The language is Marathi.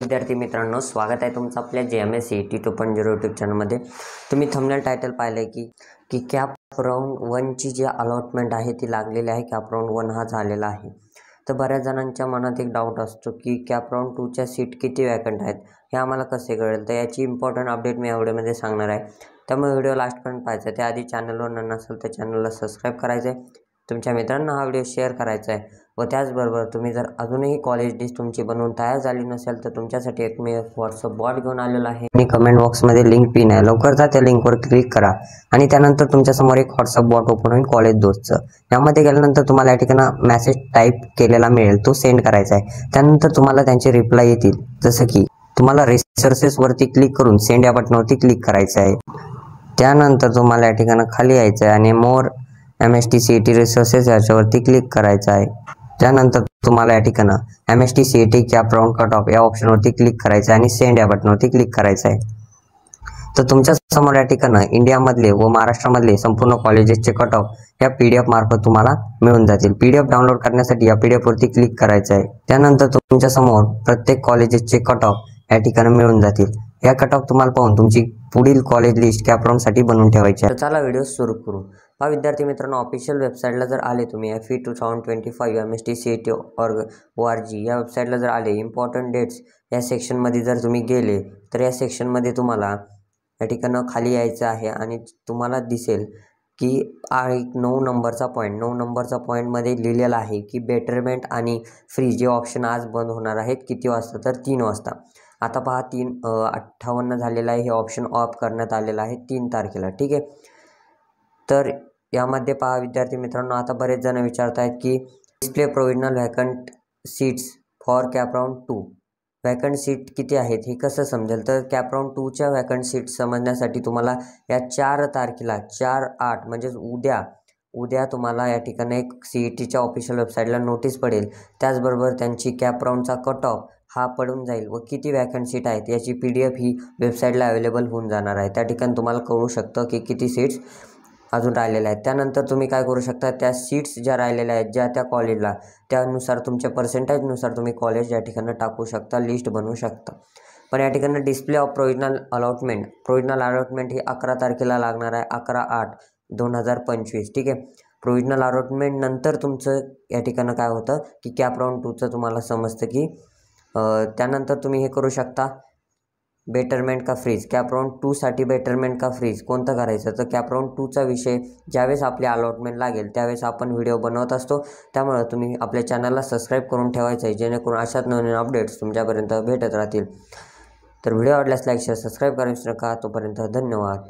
विद्यार्थी मित्रांनो, स्वागत आहे तुमचं आपल्या JMS CET 2.0 यूट्यूब चॅनलमध्ये। तुम्ही थंबनेल टायटल पाहिलं की कॅप राऊंड 1 ची जी अलॉटमेंट आहे ती लागलेली आहे। कॅप राऊंड 1 हा झालेला आहे। तर बऱ्याच जणांच्या मनात एक डाऊट असतो की कॅप राऊंड 2 च्या सीट किती वॅकंट आहेत, हे आम्हाला कसे कळेल। तर याची इम्पॉर्टंट अपडेट मी या व्हिडिओमध्ये सांगणार आहे, त्यामुळे व्हिडिओ लास्टपर्यंत पाहायचा आहे। त्याआधी चॅनलवर नसेल तर चॅनलला सबस्क्राईब करायचं आहे, तुमच्या मित्रांना हा व्हिडिओ शेअर करायचा आहे व त्याचबरोबर तुम्ही जर अजूनही कॉलेज लिस्ट तुमची बनवून तयार झाली नसेल तर तुमच्यासाठी एक मी व्हॉट्सअप बॉट घेऊन आलेला आहे आणि कमेंट बॉक्समध्ये लिंक पिन आहे, लवकर जा त्या लिंकवर क्लिक करा आणि त्यानंतर तुमच्यासमोर एक व्हॉट्सअप बॉट ओपन होईल कॉलेज दोस्तचं। यामध्ये गेल्यानंतर तुम्हाला या ठिकाणी मेसेज टाईप केलेला मिळेल, तो सेंड करायचा आहे। त्यानंतर तुम्हाला त्यांचे रिप्लाय येतील, जसं की तुम्हाला रिसोर्सेस वरती क्लिक करून सेंड या बटनावरती क्लिक करायचं आहे। त्यानंतर तुम्हाला या ठिकाणी खाली यायचं आहे आणि मोर MST CET रिसोर्सेस याच्यावरती क्लिक करायचं आहे। त्यानंतर तुम्हाला या ठिकाणी MST CET cap round cut off या ऑप्शनवरती क्लिक करायचं आहे आणि सेंड या बटनावरती क्लिक करायचं आहे। तर तुमच्या समोर या ठिकाणी इंडियामधले व महाराष्ट्रामधले संपूर्ण कॉलेजेसचे कट ऑफ या PDF मार्फत तुम्हाला मिळून जातील। PDF डाउनलोड करण्यासाठी या PDF वरती क्लिक करायचं आहे। त्यानंतर तुमच्या समोर प्रत्येक कॉलेजेसचे कट ऑफ या ठिकाणी मिळून जातील। या कट ऑफ तुम्हाला पाहून तुमची पुढील कॉलेज लिस्ट कॅप राऊंड साठी बनवून ठेवायची आहे। तर चला व्हिडिओ सुरू करू। विद्यार्थी मित्रांनो, ऑफिशियल वेबसाईटला जर आले तुम्ही FE 2025 MST CET.org या वेबसाईटला जर आले, इम्पॉर्टंट डेट्स या सेक्शनमध्ये जर तुम्ही गेले तर या सेक्शनमध्ये तुम्हाला या ठिकाणी खाली यायचं आहे आणि तुम्हाला दिसेल की एक 9 नंबरचा पॉईंटमध्ये लिहिलेला आहे की बेटरमेंट आणि फ्री जे ऑप्शन आज बंद होणार आहेत, किती वाजता तर 3 वाजता। आता पहा 3:58 झालेला आहे, हे ऑप्शन ऑफ करण्यात आलेलं आहे 3 तारखेला, ठीक आहे। तर यामध्ये पहा विद्यार्थी मित्रांनो, आता बरेच जण विचारत आहेत की display provisional vacant seats for cap round 2, vacant seat किती आहेत हे कसं समजेल। तर कॅप राऊंड 2 च्या व्हॅकंट सीट समजण्यासाठी तुम्हाला या 4 तारखेला 4/8 म्हणजेच उद्या तुम्हाला या ठिकाणी एक CETच्या ऑफिशियल वेबसाईटला नोटीस पडेल। त्याचबरोबर त्यांची कॅप राऊंडचा कट ऑफ हा पडून जाईल व किती व्हॅकंट सीट आहेत याची PDF ही वेबसाईटला अवेलेबल होऊन जाणार आहे। त्या ठिकाणी तुम्हाला कळू शकतं की किती सीट्स अजून राहिलेल्या आहेत। त्यानंतर तुम्ही काय करू शकता, त्या सीट्स ज्या राहिलेल्या आहेत ज्या त्या कॉलेजला, त्यानुसार तुमच्या पर्सेंटेजनुसार तुम्ही कॉलेज या ठिकाणी टाकू शकता, लिस्ट बनवू शकता। पण या ठिकाणी डिस्प्ले ऑफ प्रोविजनल अलॉटमेंट ही 11 तारखेला लागणार आहे, 11/8/2025, ठीक आहे। प्रोविजनल अलॉटमेंट नंतर तुमचं या ठिकाणी काय होतं की कॅप राऊंड 2चं तुम्हाला समजतं की त्यानंतर तुम्ही हे करू शकता, बेटरमेंट का फ्रीज, कॅप राऊंड 2 साठी बेटरमेंट का फ्रीज कोणतं करायचं। तर कॅप राऊंड 2चा विषय ज्यावेळेस आपली अलॉटमेंट लागेल त्यावेळेस आपण व्हिडिओ बनवत असतो, त्यामुळे तुम्ही आपल्या चॅनलला सबस्क्राईब करून ठेवायचं आहे, जेणेकरून अशाच नवीन अपडेट्स तुमच्यापर्यंत भेटत राहतील। तर व्हिडिओ आवडल्यास लाईक शेअर सबस्क्राईब करा विसरू नका। तोपर्यंत धन्यवाद।